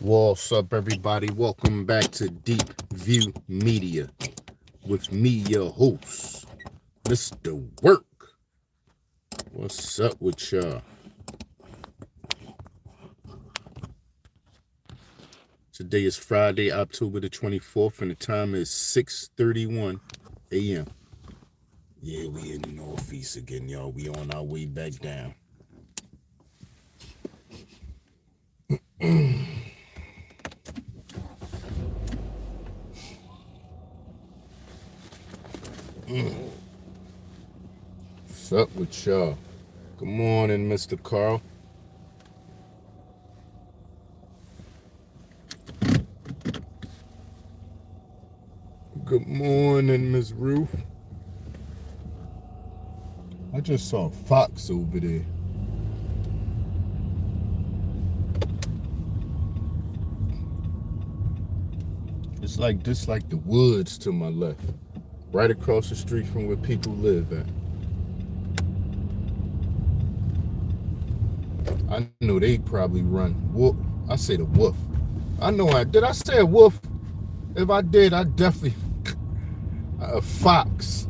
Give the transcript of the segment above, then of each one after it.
What's up, everybody? Welcome back to DEEPVIEW Media with me, your host, Mr. Work. What's up with y'all? Today is Friday, October the 24th, and the time is 6:31 a.m. Yeah, we in the Northeast again, y'all. We on our way back down. What's up with y'all? Good morning, Mr. Carl. Good morning, Miss Ruth. I just saw a fox over there. It's like just like the woods to my left, right across the street from where people live at. I know they probably run. Wolf. I say the wolf. Did I say a wolf? If I did, I definitely a fox.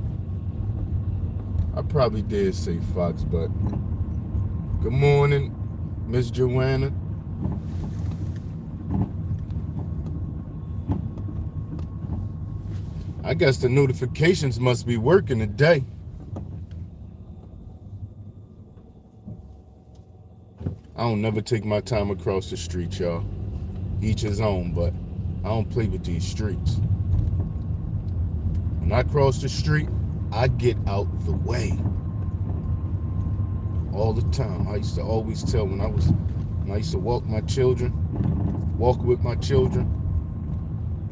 I probably did say fox, but good morning, Miss Joanna. I guess the notifications must be working today. I don't never take my time across the street, y'all. Each his own, but I don't play with these streets. When I cross the street, I get out the way. All the time. I used to always tell when I used to walk with my children,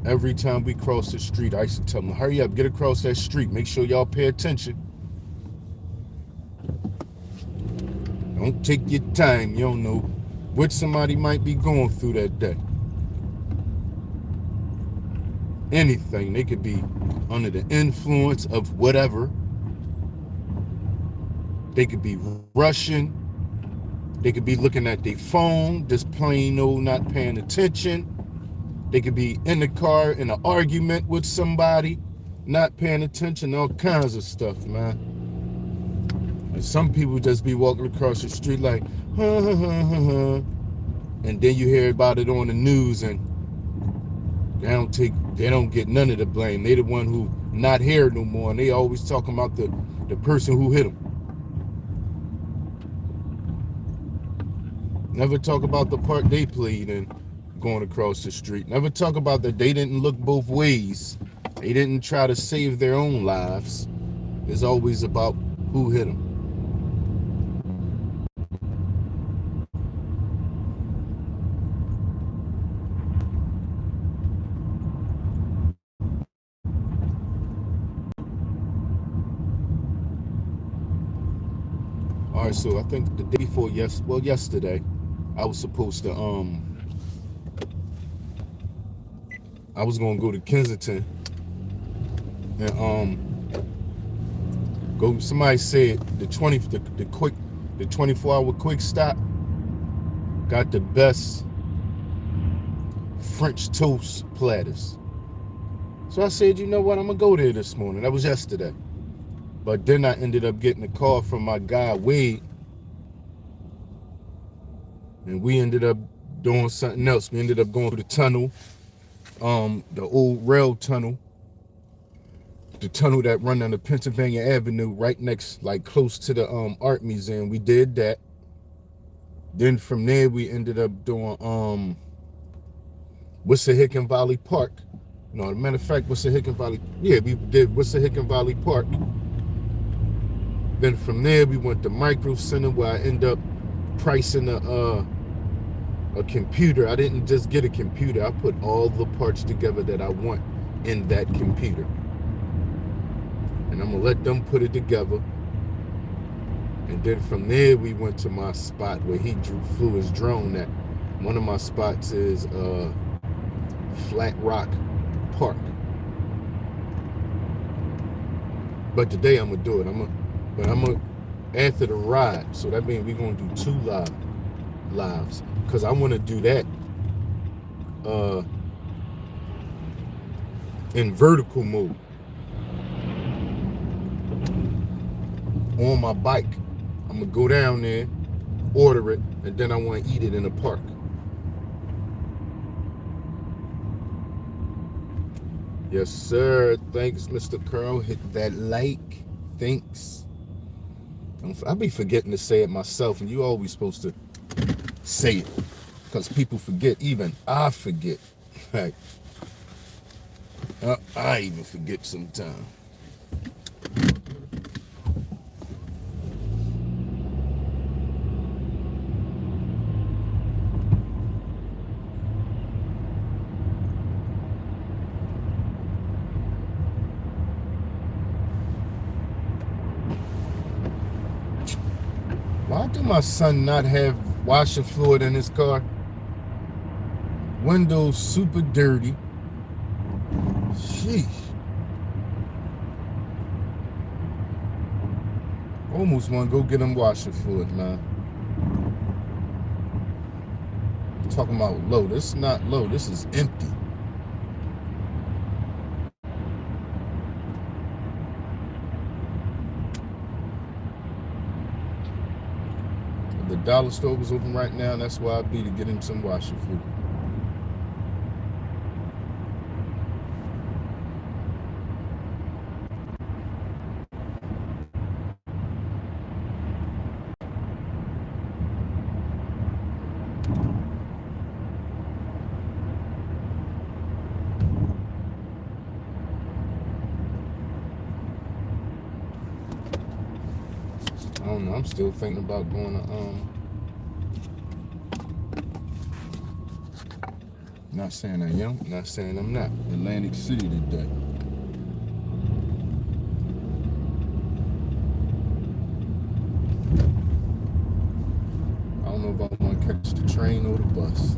every time we cross the street, I used to tell them, hurry up, get across that street. Make sure y'all pay attention. Don't take your time. You don't know what somebody might be going through that day. Anything. They could be under the influence of whatever. They could be rushing. They could be looking at their phone, just plain old not paying attention. They could be in the car in an argument with somebody, not paying attention, all kinds of stuff, man. And some people just be walking across the street like, and then you hear about it on the news and they don't get none of the blame. They the one who not here no more, and they always talking about the person who hit them. Never talk about the part they played in going across the street. Never talk about that they didn't look both ways. They didn't try to save their own lives. It's always about who hit them. All right, so I think the day before yesterday, I was supposed to I was gonna go to Kensington and go. Somebody said the 24-hour quick stop got the best French toast platters. So I said, you know what, I'm gonna go there this morning. That was yesterday. But then I ended up getting a call from my guy Wade, and we ended up doing something else. We ended up going to the tunnel, the old rail tunnel, the tunnel that run down the Pennsylvania Avenue, right next, like close to the art museum. We did that. Then from there we ended up doing Wissahickon Valley Park. No, as a matter of fact, Wissahickon Valley. Yeah, we did Wissahickon Valley Park. Then from there we went to Micro Center, where I ended up pricing a computer. I didn't just get a computer. I put all the parts together that I want in that computer. And I'm gonna let them put it together. And then from there we went to my spot where he flew his drone at. One of my spots is Flat Rock Park. But today I'm gonna do it. But I'm gonna after the ride. So that means we're gonna do two lives. Because I wanna do that uh, in vertical mode on my bike. I'm gonna go down there, order it, and then I want to eat it in the park. Yes, sir. Thanks, Mr. Curl. Hit that like. Thanks. I be forgetting to say it myself, and you always supposed to say it because people forget. Even I forget. Like, I even forget sometimes. Why do my son not have washer fluid in his car? Windows super dirty. Sheesh. Almost want to go get him washer fluid, man. Talking about low. This is not low. This is empty. The dollar store was open right now, and that's why I'd be to get him some washer fluid. I don't know. I'm still thinking about going to not saying I am, not saying I'm not. Atlantic City today. I don't know if I want to catch the train or the bus.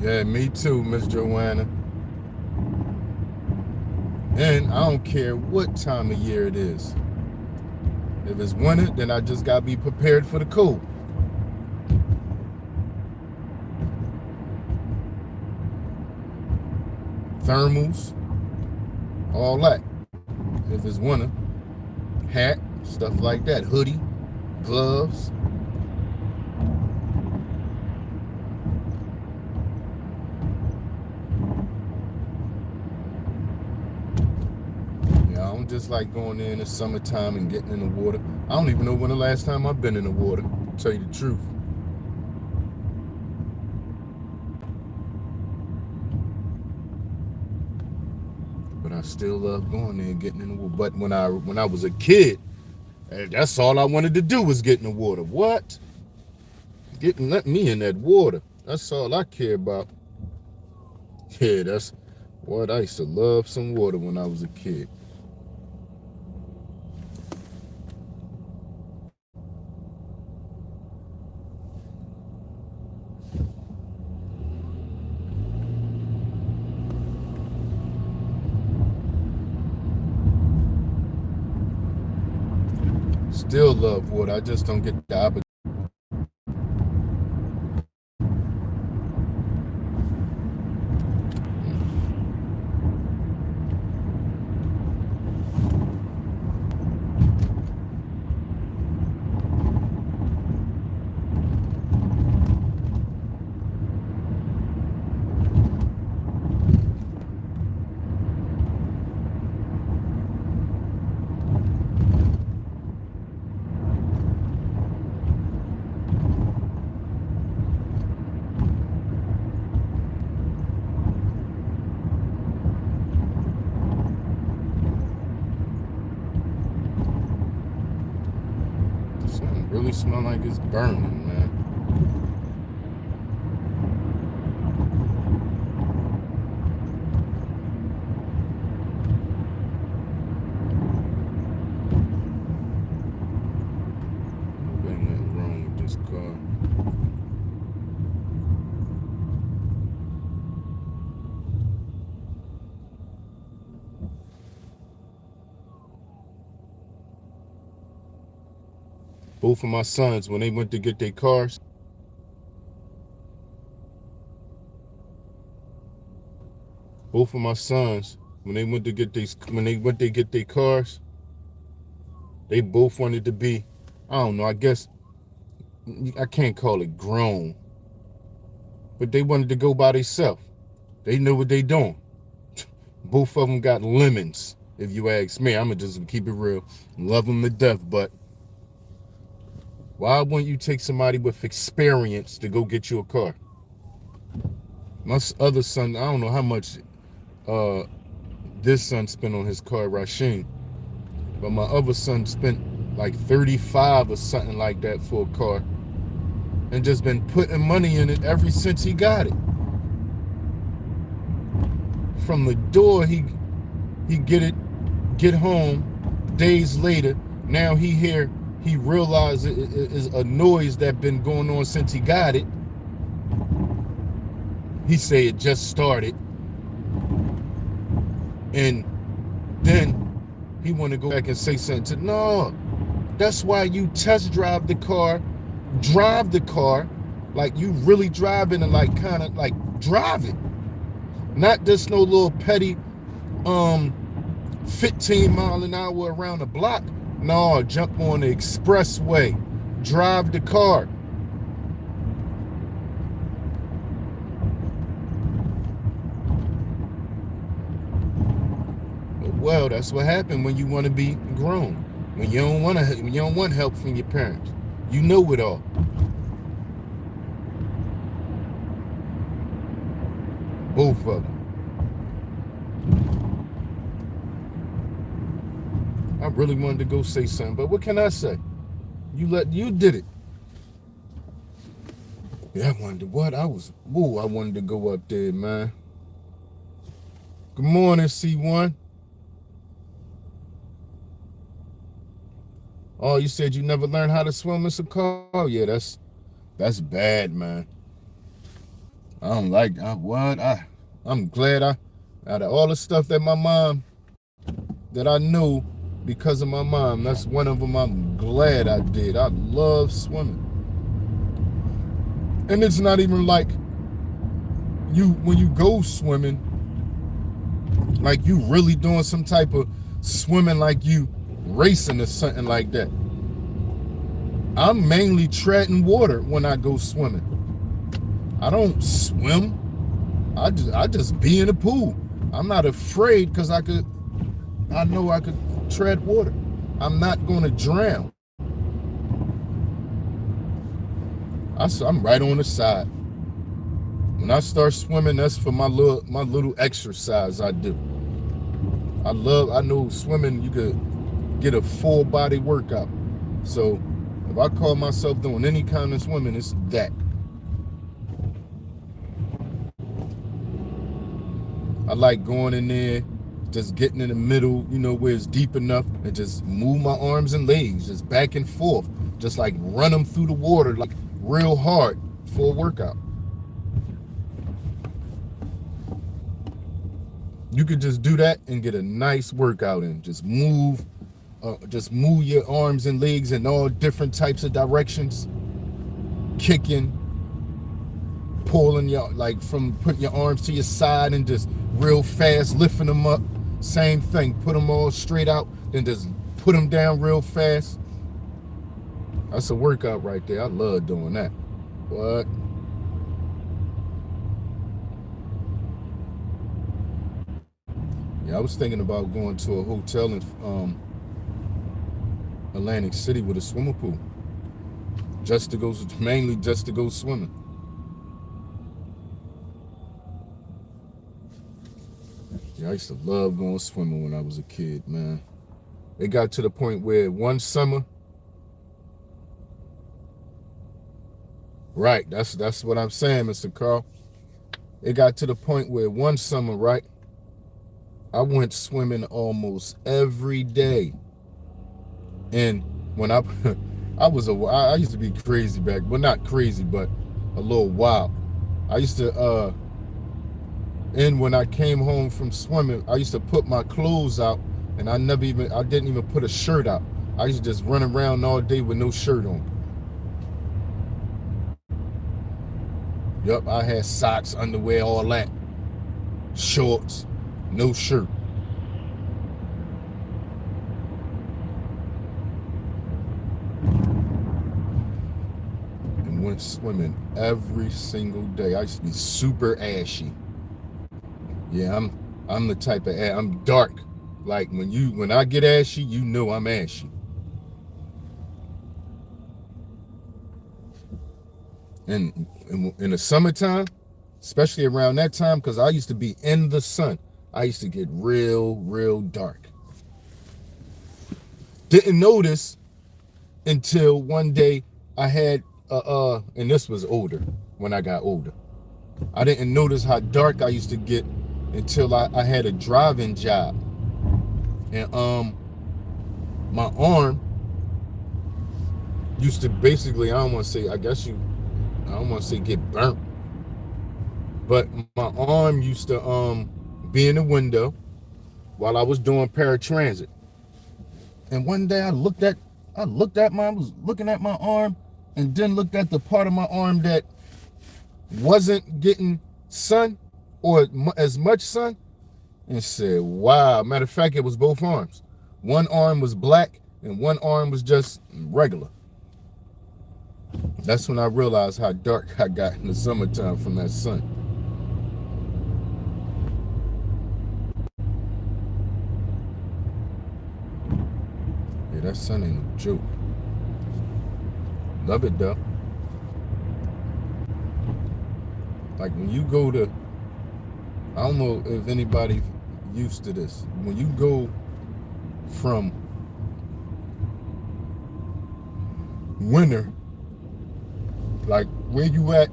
Yeah, me too, Miss Joanna. And I don't care what time of year it is. If it's winter, then I just gotta be prepared for the cold. Thermals, all that. If it's winter, hat, stuff like that, hoodie, gloves. I don't just like going in the summertime and getting in the water. I don't even know when the last time I've been in the water, to tell you the truth. But I still love going there and getting in the water. But when I was a kid, that's all I wanted to do was get in the water. What? Let me in that water. That's all I care about. Yeah, that's what I used to love, some water when I was a kid. Still love water. I just don't get the opportunity. Something really smell like it's burning, man. Both of my sons, when they went to get their cars, both of my sons, when they went to get their cars, they both wanted to be, I don't know, I guess I can't call it grown, but they wanted to go by themselves. They knew what they doing. Both of them got lemons, if you ask me. I'ma just keep it real. Love them to death, but why wouldn't you take somebody with experience to go get you a car? My other son, I don't know how much this son spent on his car, Rasheen, but my other son spent like 35 or something like that for a car, and just been putting money in it ever since he got it. From the door, he get home. Days later, now he realized it is a noise that been going on since he got it. He say it just started, and then he want to go back and say something. No, that's why you test drive the car, like you really driving and like kind of like drive it. Not just no little petty 15 mile an hour around the block. No, jump on the expressway. Drive the car. Well, that's what happened when you want to be grown. When you don't want help from your parents. You know it all. Both of them. I really wanted to go say something, but what can I say? You did it. Yeah, I wondered what I wanted to go up there, man. Good morning, C1. Oh, you said you never learned how to swim, Mr. Carl? Yeah, that's bad, man. I don't like I'm glad out of all the stuff that my mom, that I knew because of my mom, that's one of them I'm glad I did. I love swimming. And it's not even like when you go swimming, like you really doing some type of swimming, like you racing or something like that. I'm mainly treading water when I go swimming. I don't swim. I just be in the pool. I'm not afraid because I know I could tread water. I'm not going to drown. I'm right on the side. When I start swimming, that's for my little exercise I do. I know swimming, you could get a full body workout. So if I call myself doing any kind of swimming, it's that. I like going in there, just getting in the middle, where it's deep enough, and just move my arms and legs, just back and forth, just like run them through the water, like real hard for a workout. You could just do that and get a nice workout in. Just move your arms and legs in all different types of directions, kicking, pulling from putting your arms to your side and just real fast lifting them up. Same thing, put them all straight out, then just put them down real fast. That's a workout right there. I love doing that. What? Yeah, I was thinking about going to a hotel in Atlantic City with a swimming pool, mainly just to go swimming. Yeah, I used to love going swimming when I was a kid, man. It got to the point where one summer, right, that's what I'm saying, Mr. Carl. It got to the point where one summer, right, I went swimming almost every day. And when I used to be crazy back, well, not crazy, but a little wild. I used to, and when I came home from swimming, I used to put my clothes out, and I didn't even put a shirt out. I used to just run around all day with no shirt on. Yup, I had socks, underwear, all that. Shorts, no shirt. And went swimming every single day. I used to be super ashy. Yeah, I'm the type of I'm dark. Like when I get ashy, you know I'm ashy. And in the summertime, especially around that time, because I used to be in the sun, I used to get real dark. Didn't notice until one day I had and this was older, when I got older. I didn't notice how dark I used to get until I had a driving job. And my arm used to basically, I don't want to say get burnt, but my arm used to be in the window while I was doing paratransit. And one day I was looking at my arm, and then looked at the part of my arm that wasn't getting sun or as much sun, and said, wow. Matter of fact, it was both arms. One arm was black and one arm was just regular. That's when I realized how dark I got in the summertime from that sun. Yeah, that sun ain't no joke. Love it though. Like when you go to, I don't know if anybody used to this, when you go from winter, like where you at,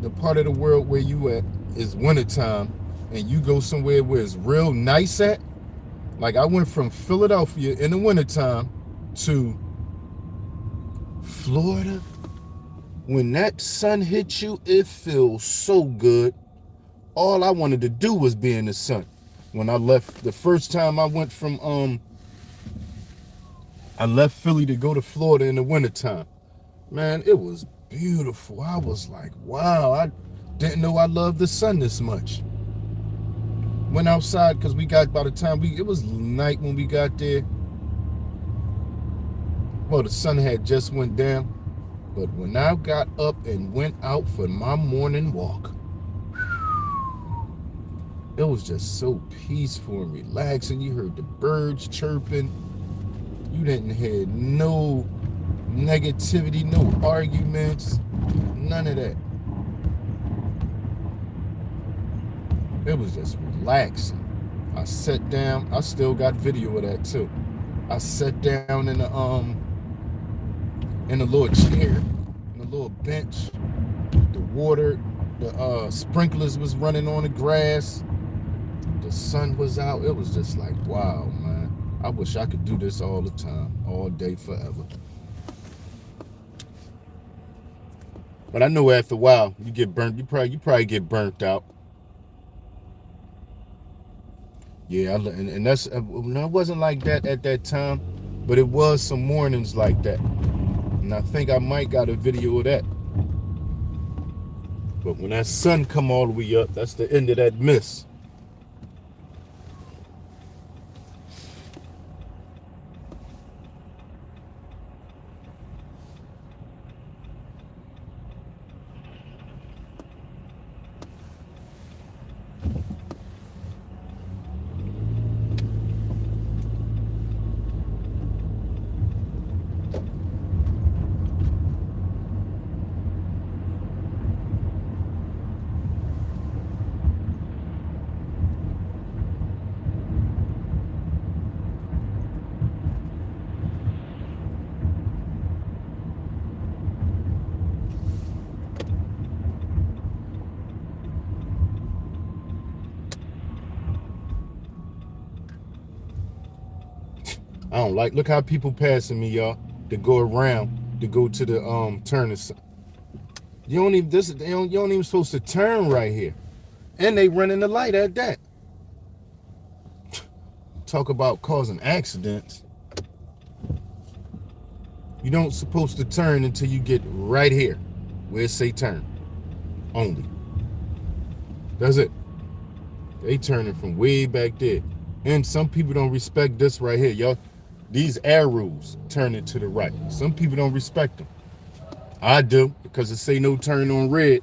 the part of the world where you at is wintertime, and you go somewhere where it's real nice at. Like I went from Philadelphia in the wintertime to Florida. When that sun hits you, it feels so good. All I wanted to do was be in the sun. When I left, the first time I went from I left Philly to go to Florida in the wintertime, man, it was beautiful. I was like, wow, I didn't know I loved the sun this much. Went outside because by the time it was night when we got there. Well, the sun had just went down. But when I got up and went out for my morning walk, it was just so peaceful and relaxing. You heard the birds chirping. You didn't hear no negativity, no arguments, none of that. It was just relaxing. I sat down. I still got video of that too. I sat down in a little chair, in a little bench. The water, the sprinklers was running on the grass. The sun was out. It was just like, wow, man. I wish I could do this all the time, all day, forever. But I know after a while, you get burnt. You probably get burnt out. Yeah, and that's, it wasn't like that at that time, but it was some mornings like that. And I think I might got a video of that. But when that sun come all the way up, that's the end of that mist. I don't like, look how people passing me, y'all, to go around, to go to the turning sign. You don't even supposed to turn right here. And they running the light at that. Talk about causing accidents. You don't supposed to turn until you get right here where it say turn only. That's it. They turning from way back there. And some people don't respect this right here, y'all. These arrows turning to the right. Some people don't respect them. I do, because it say no turn on red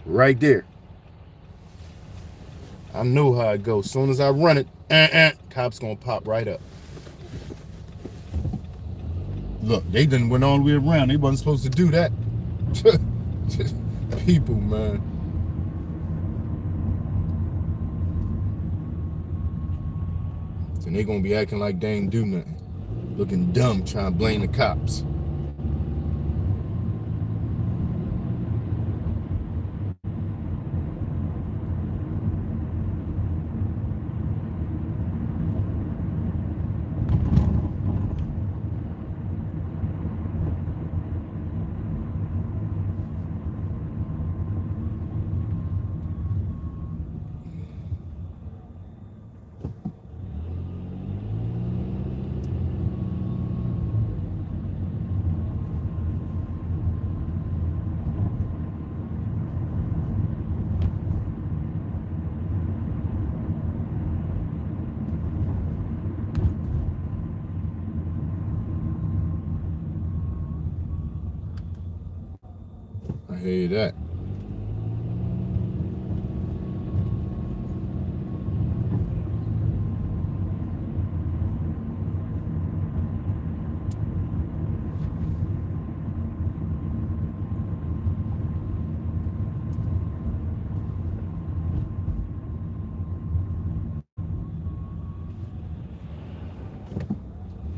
right there. I know how it goes. As soon as I run it, cops gonna pop right up. Look, they done went all the way around. They wasn't supposed to do that. People, man. And they gonna be acting like they ain't do nothing. Looking dumb, trying to blame the cops. I hear that.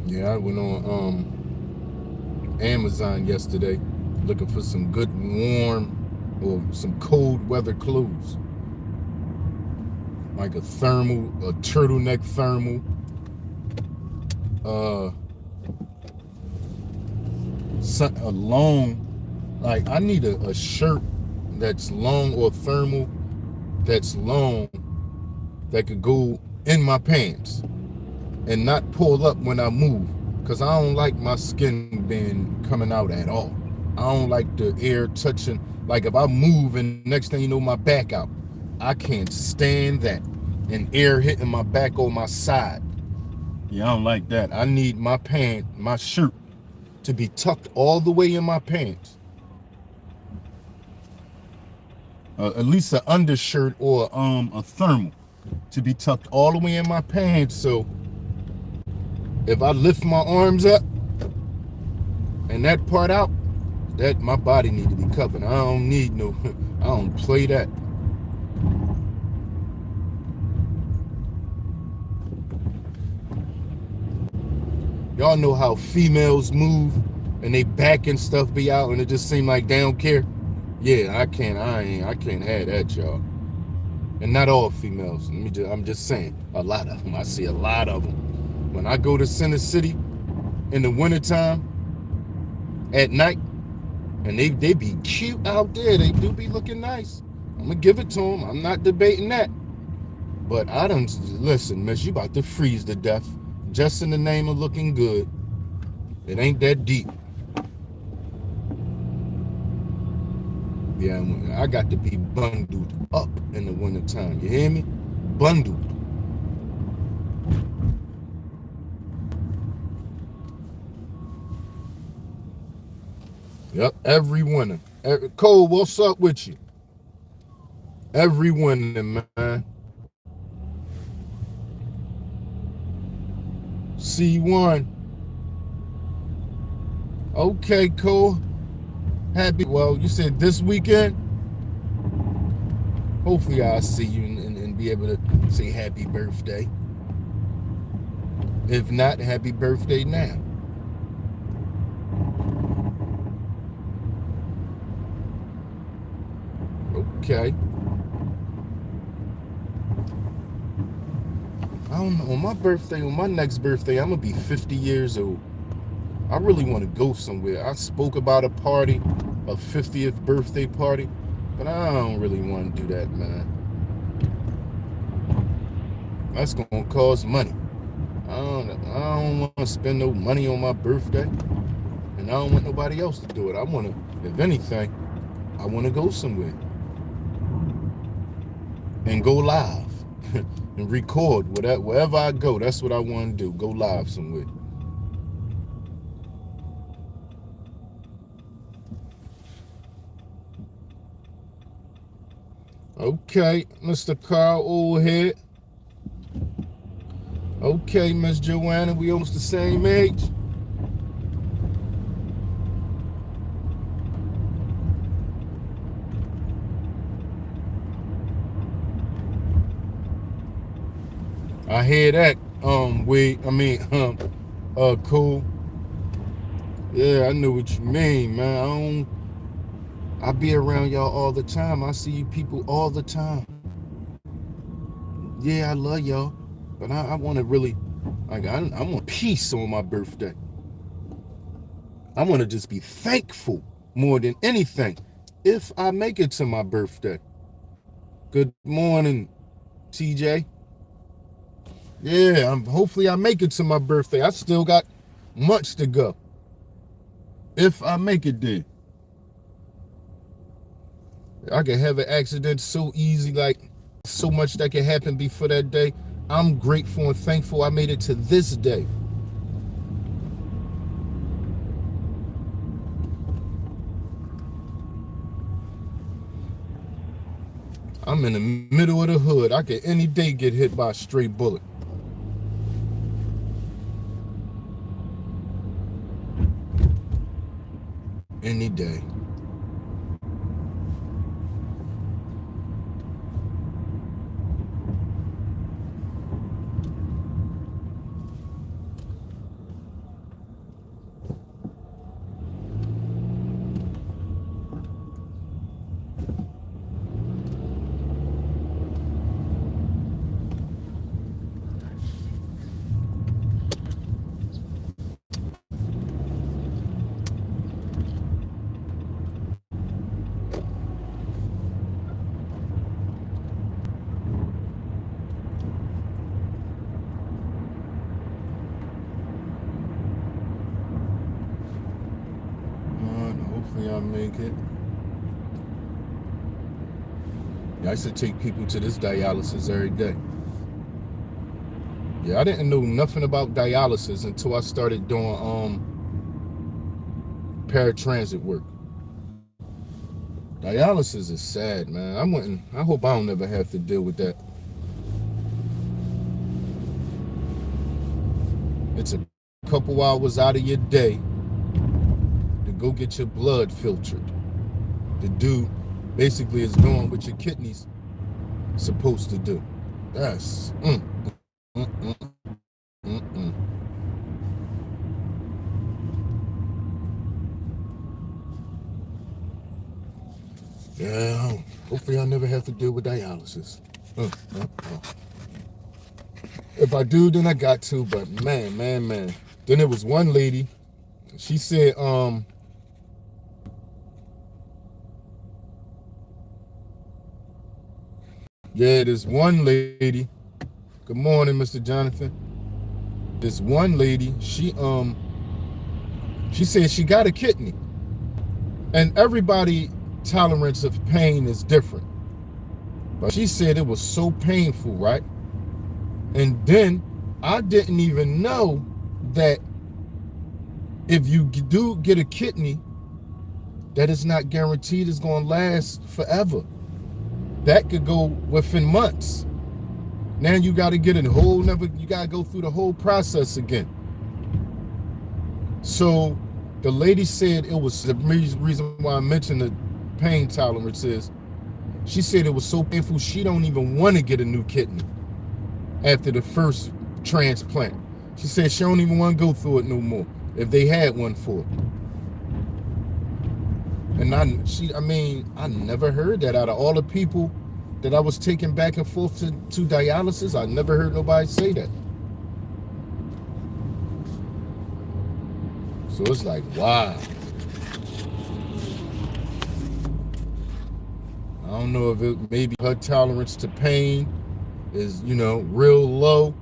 Yeah, I went on Amazon yesterday looking for some good warm or some cold weather clothes. Like a thermal, a turtleneck thermal, a long, like I need a shirt that's long or thermal that's long that could go in my pants and not pull up when I move, because I don't like my skin being coming out at all. I don't like the air touching. Like if I move and next thing you know my back out, I can't stand that. And air hitting my back or my side. Yeah, I don't like that. I need my shirt to be tucked all the way in my pants. At least an undershirt or a thermal to be tucked all the way in my pants, so if I lift my arms up and that part out, that my body need to be covered. I don't need no, I don't play that. Y'all know how females move and they back and stuff be out and it just seem like they don't care. Yeah, I can't have that, y'all. And not all females. I'm just saying, a lot of them. I see a lot of them. When I go to Center City in the wintertime at night, and they be cute out there. They do be looking nice. I'm gonna give it to them. I'm not debating that. But I don't listen, miss. You about to freeze to death just in the name of looking good. It ain't that deep. Yeah, I got to be bundled up in the wintertime. You hear me? Bundled. Yep, every winter. Cole, what's up with you? Every winter, man. C1. Okay, Cole. Happy. Well, you said this weekend. Hopefully, I'll see you and be able to say happy birthday. If not, happy birthday now. Okay. I don't know. On my birthday, on my next birthday, I'm going to be 50 years old. I really want to go somewhere. I spoke about a party, a 50th birthday party, but I don't really want to do that, man. That's going to cost money. I don't want to spend no money on my birthday. And I don't want nobody else to do it. I want to, if anything, I want to go somewhere and go live and record wherever I go. That's what I want to do. Go live somewhere. Okay, Mr. Carl Oldhead. Okay, Miss Joanna, we almost the same age. I hear that. Cool. Yeah, I know what you mean, man. I be around y'all all the time. I see you people all the time. Yeah, I love y'all, but I want to really, like, I want peace on my birthday. I want to just be thankful more than anything if I make it to my birthday. Good morning, TJ. Yeah, hopefully I make it to my birthday. I still got much to go. If I make it there. I can have an accident so easy, like so much that can happen before that day. I'm grateful and thankful I made it to this day. I'm in the middle of the hood. I could any day get hit by a stray bullet. Any day. Hopefully I make it. Yeah, I used to take people to this dialysis every day. Yeah, I didn't know nothing about dialysis until I started doing paratransit work. Dialysis is sad, man. I hope I don't ever have to deal with that. It's a couple hours out of your day to go get your blood filtered. To do basically is doing what your kidneys supposed to do. That's Yeah, hopefully I'll never have to deal with dialysis. If I do, then I got to, but man. Then there was one lady, she said, yeah, this one lady, good morning, Mr. Jonathan. This one lady, she said she got a kidney. And everybody tolerance of pain is different. But she said it was so painful, right? And then I didn't even know that if you do get a kidney, that it's not guaranteed it's going to last forever. That could go within months. Now you got to get you got to go through the whole process again. So the lady said it was the reason why I mentioned the pain tolerance is, she said it was so painful she don't even want to get a new kidney after the first transplant. She said she don't even want to go through it no more if they had one for her. And I never heard that out of all the people that I was taking back and forth to dialysis. I never heard nobody say that. So it's like, wow. I don't know if maybe her tolerance to pain is, real low,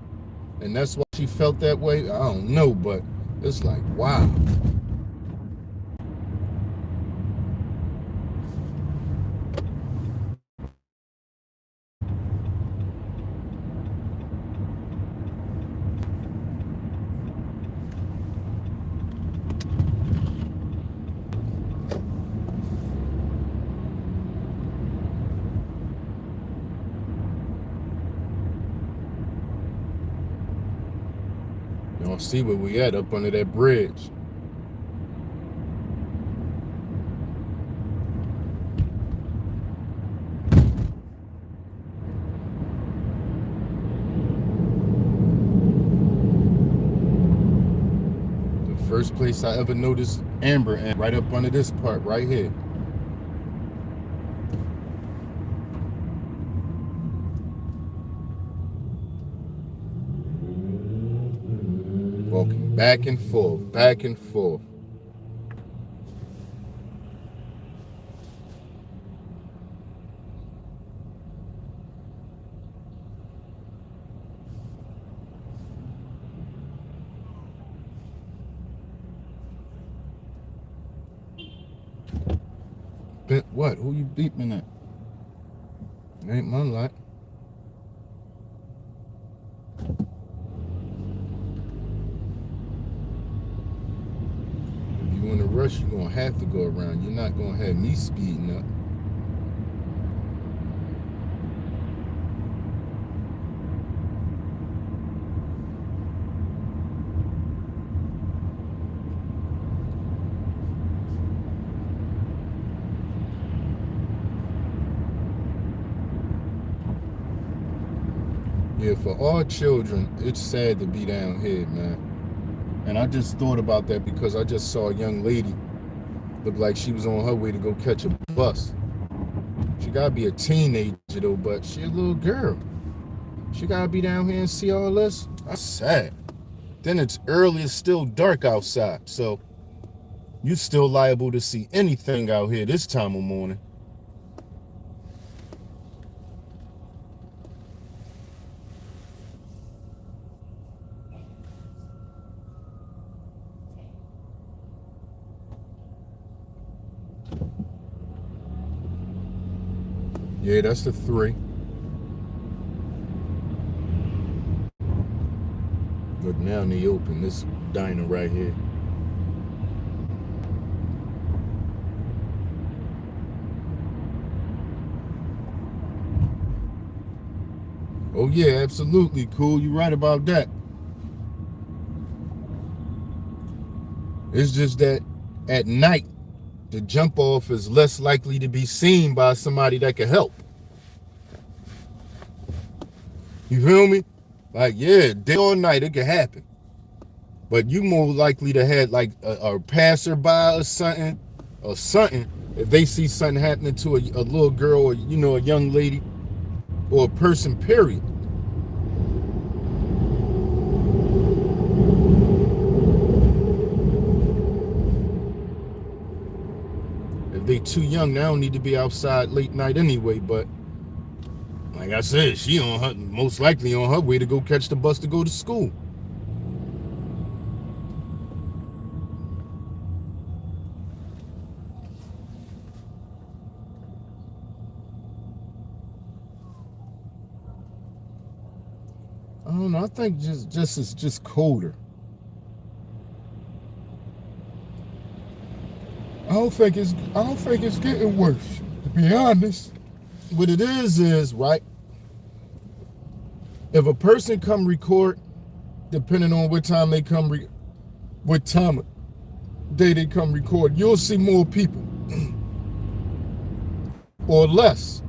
and that's why she felt that way. I don't know, but it's like, wow. Y'all see where we at up under that bridge. The first place I ever noticed Amber, and right up under this part right here. Walking back and forth, back and forth. What? Who you beeping at? It ain't my light. If you in a rush, you're gonna have to go around. You're not gonna have me speeding up. Yeah, for all children, it's sad to be down here, man. And I just thought about that because I just saw a young lady look like she was on her way to go catch a bus. She gotta be a teenager though, but she a little girl. She gotta be down here and see all this. That's sad. Then it's early, it's still dark outside, so you still liable to see anything out here this time of morning. Yeah, that's the 3. Look, now they open this diner right here. Oh yeah, absolutely cool. You're right about that. It's just that at night, the jump off is less likely to be seen by somebody that can help. You feel me? Like, yeah, day or night, it can happen. But you more likely to have like a passerby or something, if they see something happening to a little girl or, you know, a young lady or a person, period. If they too young, they don't need to be outside late night anyway, but like I said, she on her, most likely on her way to go catch the bus to go to school. I don't know. I think it's just colder. I don't think it's getting worse, to be honest. What it is right. If a person come record, depending on what time they come, what time of day they come record, you'll see more people or less.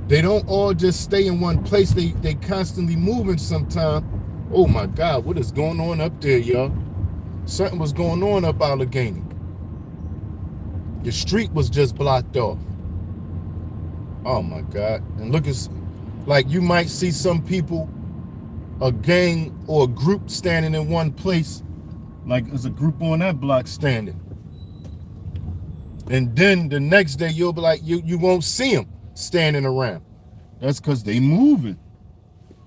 They don't all just stay in one place. They constantly moving sometime. Oh my God, what is going on up there, y'all? Something was going on up Allegheny. The street was just blocked off. Oh my God. And look, it's like you might see some people, a gang or a group standing in one place, like there's a group on that block standing. And then the next day you'll be like, you won't see them standing around. That's because they moving.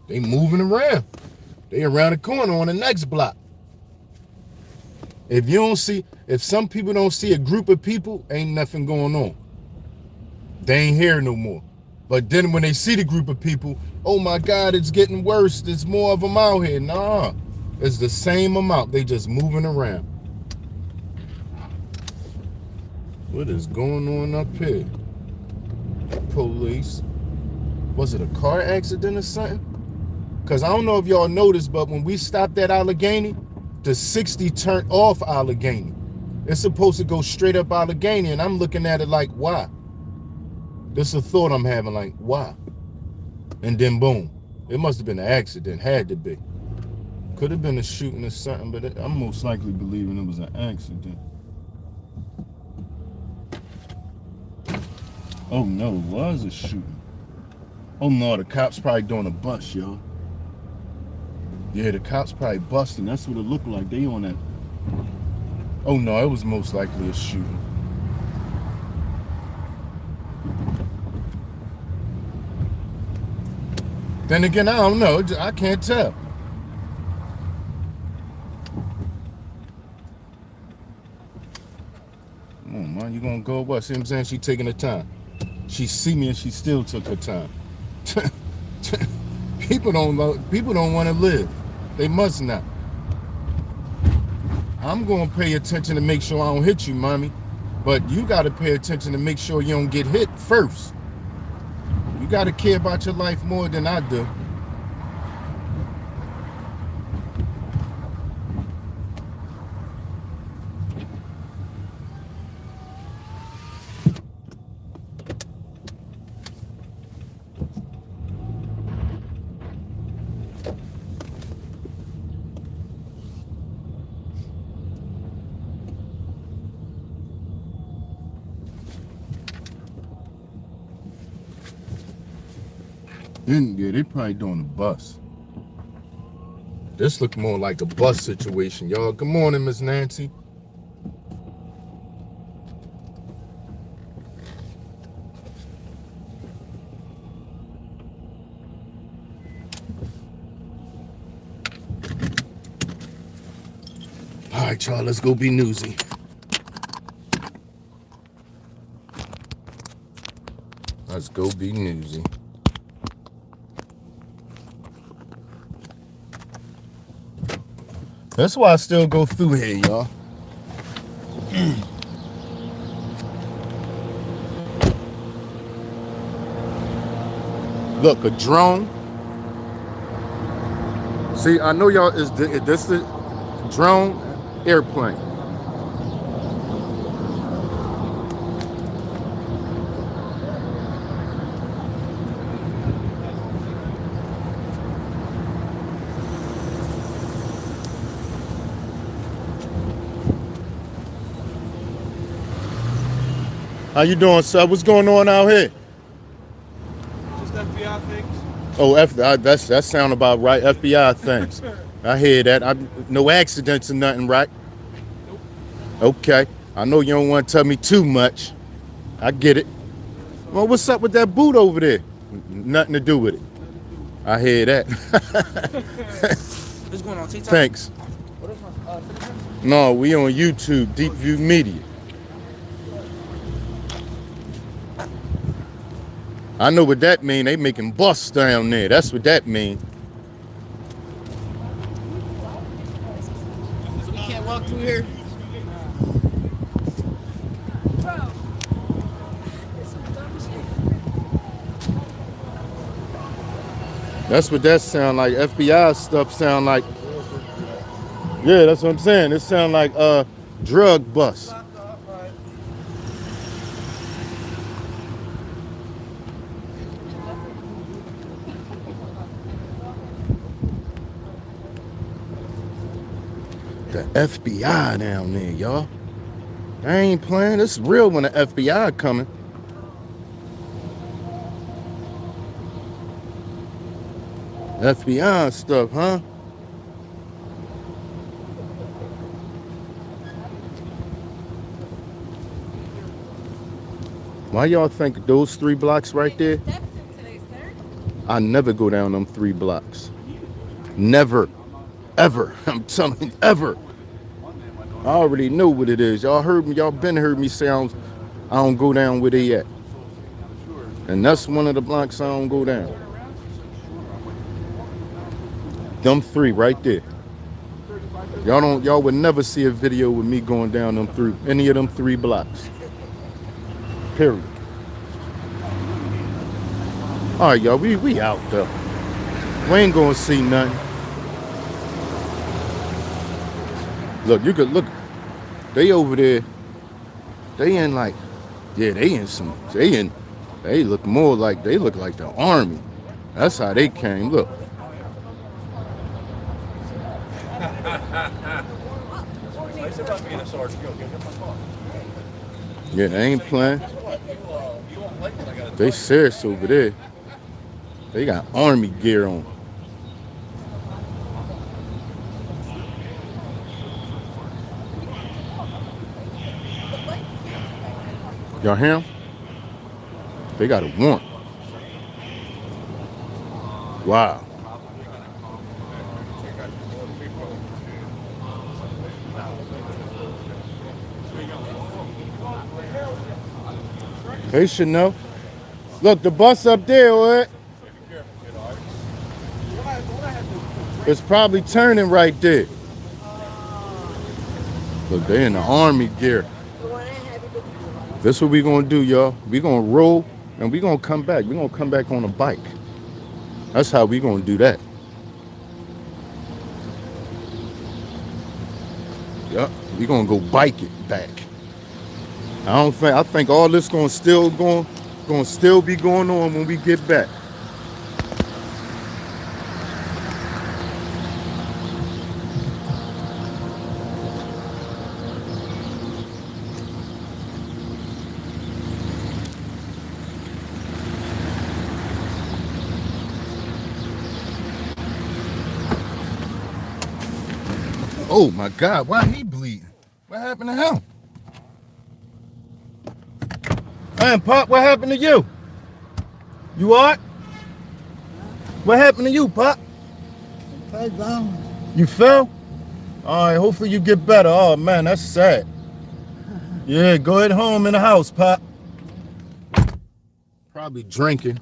They moving around. They around the corner on the next block. If some people don't see a group of people, ain't nothing going on. They ain't here no more. But then when they see the group of people, oh my God, it's getting worse. There's more of them out here. Nah, it's the same amount. They just moving around. What is going on up here? Police. Was it a car accident or something? Because I don't know if y'all noticed, but when we stopped at Allegheny, the 60 turned off Allegheny. It's supposed to go straight up Allegheny, and I'm looking at it like, why? This is a thought I'm having, like, why? And then boom. It must have been an accident. Had to be. Could have been a shooting or something, but I'm most likely believing it was an accident. Oh no, it was a shooting. Oh no, the cops probably doing a bust, yo. Yeah, the cops probably busting. That's what it looked like. They on that. Oh no, it was most likely a shooting. Then again, I don't know. I can't tell. Come on, man. You gonna go what? See what I'm saying? She taking her time. She see me and she still took her time. People don't want to live. They must not. I'm gonna pay attention to make sure I don't hit you, mommy. But you gotta pay attention to make sure you don't get hit first. You gotta care about your life more than I do. Yeah, they probably doing a bus. This look more like a bus situation, y'all. Good morning, Miss Nancy. All right, y'all, let's go be newsy. Let's go be newsy. That's why I still go through here, y'all. Look, a drone. See, I know y'all is this the drone airplane. How you doing, sir? What's going on out here? Just FBI things. Oh, that sound about right. FBI things. I hear that. No accidents or nothing, right? Nope. Okay. I know you don't want to tell me too much. I get it. Well, what's up with that boot over there? Nothing to do with it. I hear that. What's going on, TikTok? Thanks. What is my No, we on YouTube, DEEPVIEW Media. I know what that mean. They making busts down there. That's what that mean. So we can't walk through here? That's what that sound like. FBI stuff sound like. Yeah, that's what I'm saying. It sound like drug bust. The FBI down there, y'all. I ain't playing. It's real when the FBI coming. FBI stuff, huh? Why y'all think those 3 blocks right there? I never go down them 3 blocks. Never. Ever. I'm telling you, ever. I already know what it is. Y'all heard me. Y'all been heard me say I don't go down where they at. And that's one of the blocks I don't go down. Them 3 right there. Y'all would never see a video with me going down them through any of them 3 blocks. Period. All right, y'all, we out though. We ain't gonna see nothing. Look, you could look. They over there. They in like, yeah, they in some. They look more like they look like the army. That's how they came. Look. Nice about being a sergeant. Yeah, they ain't playing. They serious over there. They got army gear on. Y'all hear them? They got a warrant. Wow. They should know. Look, the bus up there, what? It's probably turning right there. Look, they in the army gear. This what we gonna do, y'all. We gonna roll and we gonna come back. We gonna come back on a bike. That's how we gonna do that. Yup, we gonna go bike it back. I think all this gonna still be going on when we get back. Oh my God, why he bleeding? What happened to him? Man, Pop, what happened to you? You all right? What happened to you, Pop? I fell down. You fell? All right, hopefully you get better. Oh man, that's sad. Yeah, go ahead home in the house, Pop. Probably drinking.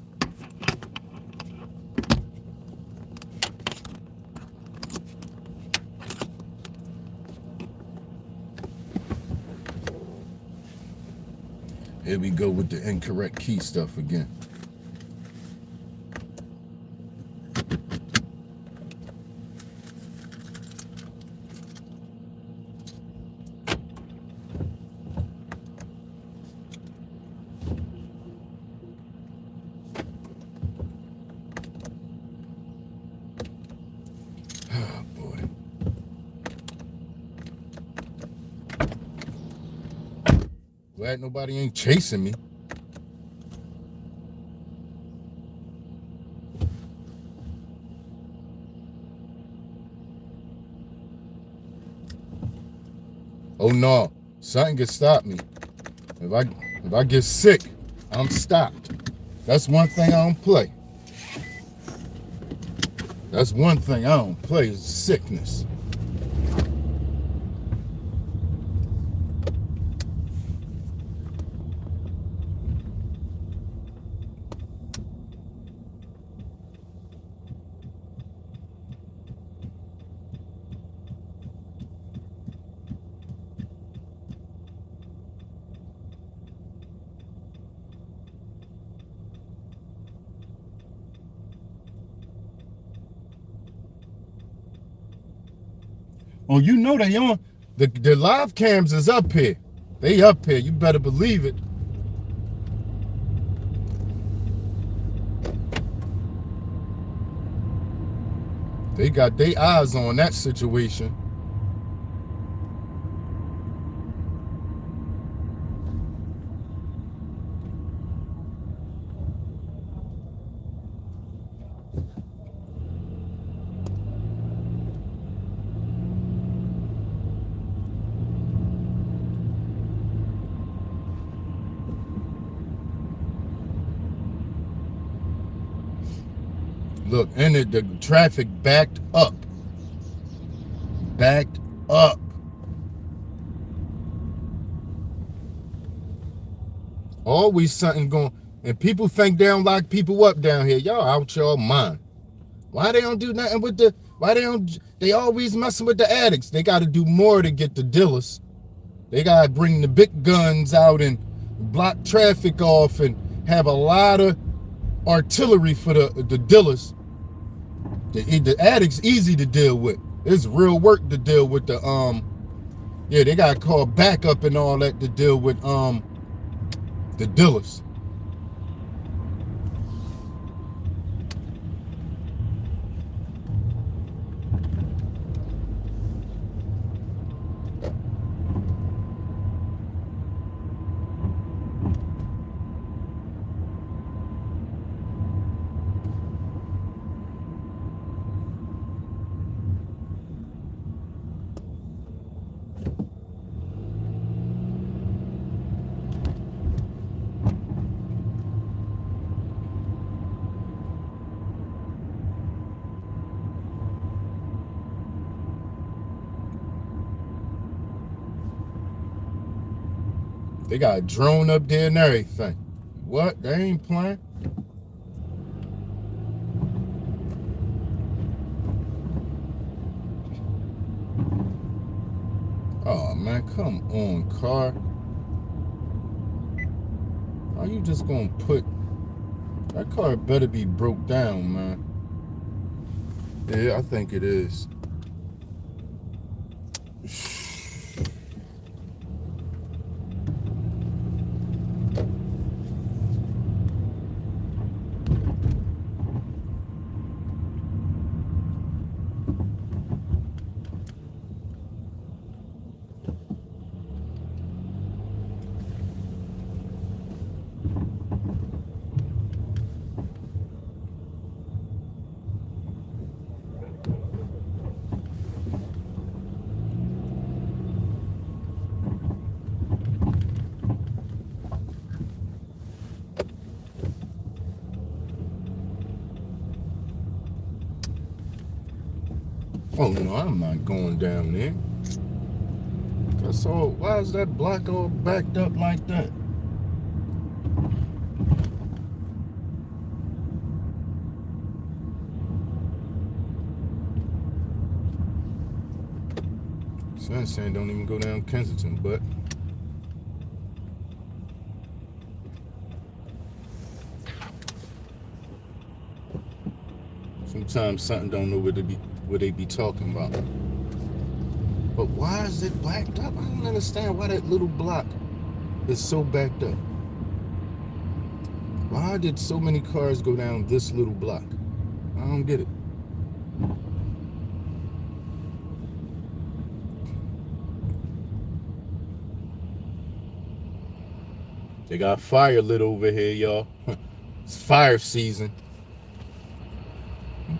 Here we go with the incorrect key stuff again. Oh boy. Glad nobody ain't chasing me. Oh no, something can stop me. If I get sick, I'm stopped. That's one thing I don't play. That's one thing I don't play is sickness. Oh, you know they on. The live cams is up here. They up here. You better believe it. They got their eyes on that situation. Look, and the traffic backed up. Backed up. Always something going. And people think they don't lock people up down here. Y'all out your mind. Why they don't do nothing with the, they always messing with the addicts. They got to do more to get the dealers. They got to bring the big guns out and block traffic off and have a lot of artillery for the dealers. The addicts easy to deal with. It's real work to deal with the Yeah, they got called backup and all that to deal with the dealers. They got a drone up there and everything. What? They ain't playing? Oh, man, come on, car. Are you just gonna put... That car better be broke down, man. Yeah, I think it is. Oh, no, I'm not going down there. That's all. Why is that block all backed up like that? Son saying don't even go down Kensington, but sometimes something don't know what they be talking about. But why is it backed up? I don't understand why that little block is so backed up. Why did so many cars go down this little block? I don't get it. They got fire lit over here, y'all. It's fire season.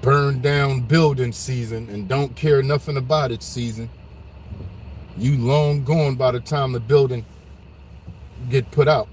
Burn down building season, and don't care nothing about it season. You long gone by the time the building get put out.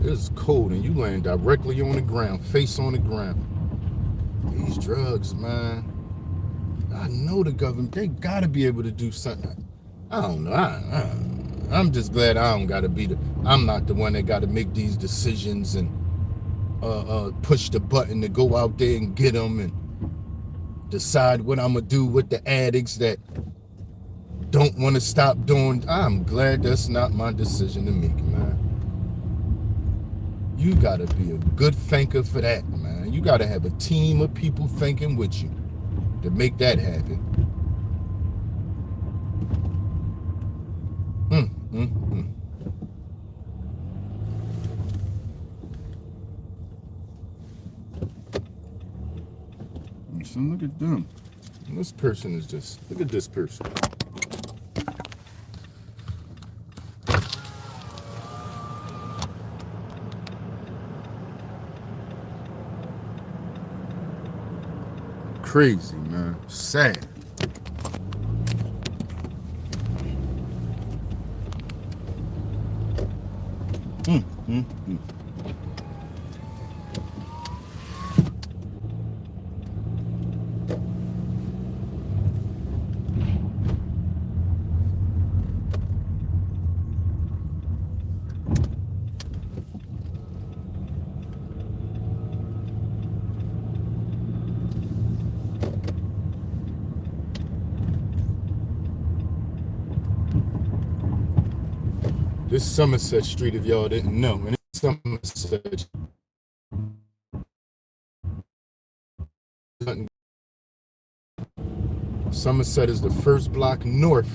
It's cold and you laying directly on the ground, face on the ground. These drugs, man. I know the government, they gotta be able to do something. I don't know. I'm just glad I don't gotta be I'm not the one that gotta make these decisions and push the button to go out there and get them and decide what I'm gonna do with the addicts that don't want to stop doing. I'm glad that's not my decision to make, man. You gotta be a good thinker for that, man. You gotta have a team of people thinking with you to make that happen. So look at them. This person is just, look at this person. Crazy, man. Sad. This Somerset Street, if y'all didn't know, and it's Somerset. Somerset is the first block north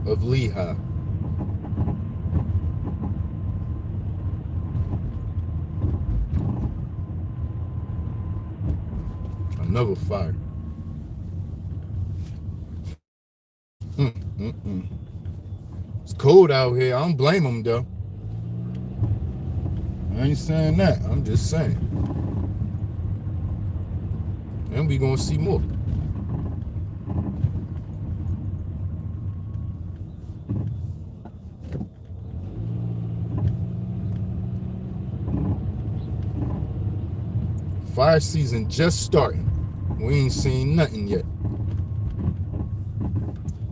of Lehigh. Another fire. It's cold out here. I don't blame them though. I ain't saying that. I'm just saying. And we gonna see more. Fire season just starting. We ain't seen nothing yet.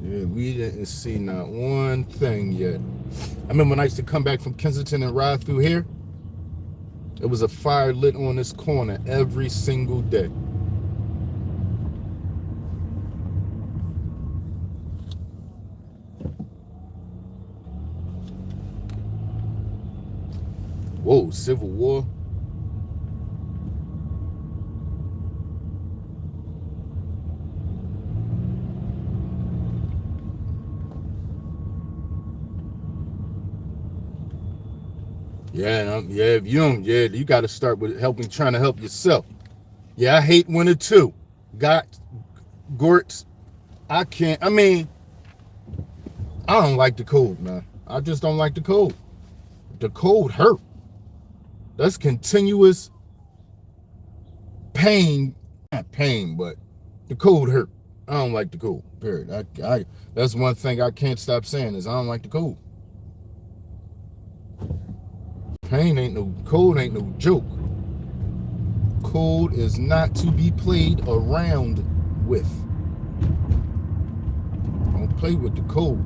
Yeah, we didn't see not one thing yet. I remember when I used to come back from Kensington and ride through here, it was a fire lit on this corner every single day. Whoa, Civil War. Yeah, if you don't, you got to start with trying to help yourself. Yeah, I hate winter too. Got Gorts. I don't like the cold, man. I just don't like the cold. The cold hurt. That's continuous pain. Not pain, but the cold hurt. I don't like the cold, period. That's one thing I can't stop saying is I don't like the cold. Cold ain't no joke. Cold is not to be played around with. Don't play with the cold.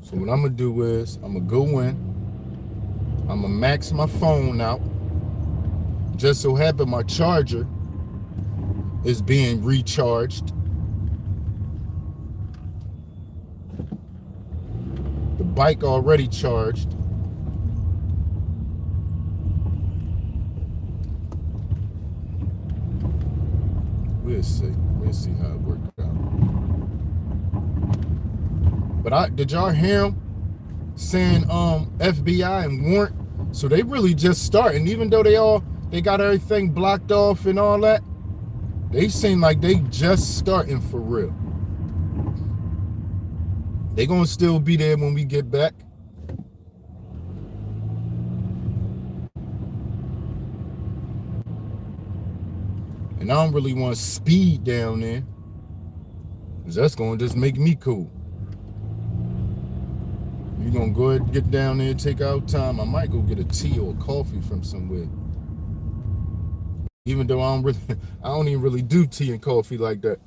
So what I'm gonna do is I'm gonna go in, I'm gonna max my phone out. Just so happen my charger is being recharged. The bike already charged. We'll see how it works out. But did y'all hear him saying FBI and warrant? So they really just starting, even though they got everything blocked off and all that. They seem like they just starting for real. They gonna still be there when we get back. And I don't really want to speed down there, because that's gonna just make me cool. You're gonna go ahead and get down there, take out time. I might go get a tea or a coffee from somewhere. Even though I don't even really do tea and coffee like that.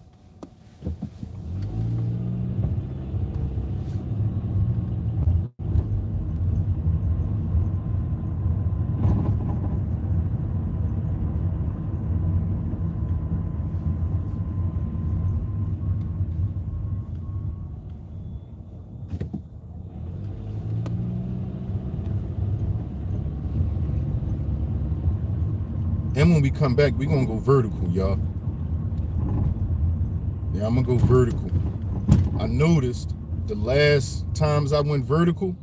And when we come back, we're gonna go vertical, y'all. Yeah, I'm gonna go vertical. I noticed the last times I went vertical,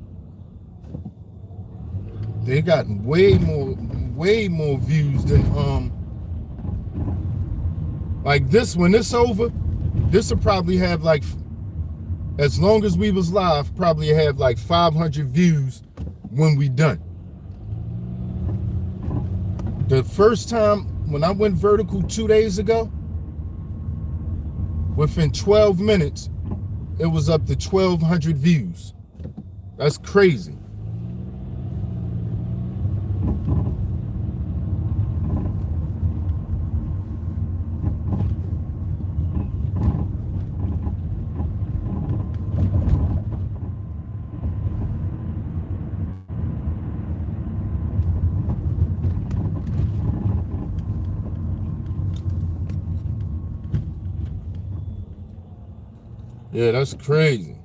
they got way more views than like this. When it's over, this will probably have like, as long as we was live, probably have like 500 views when we done. The first time when I went vertical 2 days ago, within 12 minutes, it was up to 1,200 views. That's crazy. Yeah, that's crazy.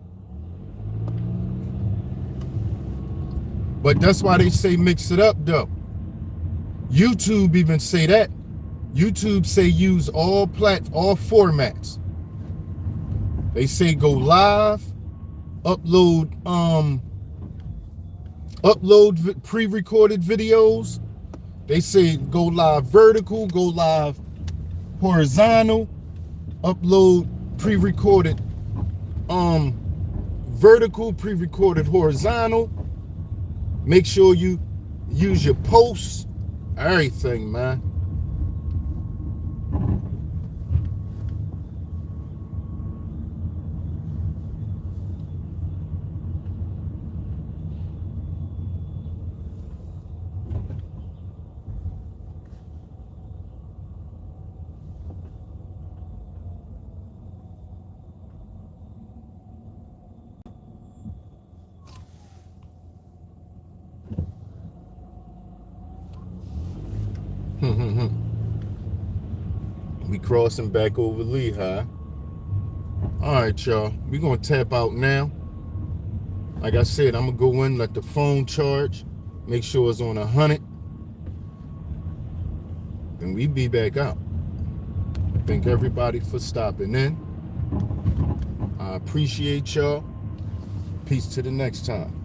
But that's why they say mix it up, though. YouTube even say that. YouTube say use all formats. They say go live, upload pre-recorded videos. They say go live vertical, go live horizontal, upload pre-recorded vertical, pre-recorded horizontal. Make sure you use your posts, everything, man. We crossing back over Lehigh. All right, y'all. We gonna tap out now. Like I said, I'm gonna go in, let the phone charge, make sure it's on 100, and we be back out. Thank everybody for stopping in. I appreciate y'all. Peace to the next time.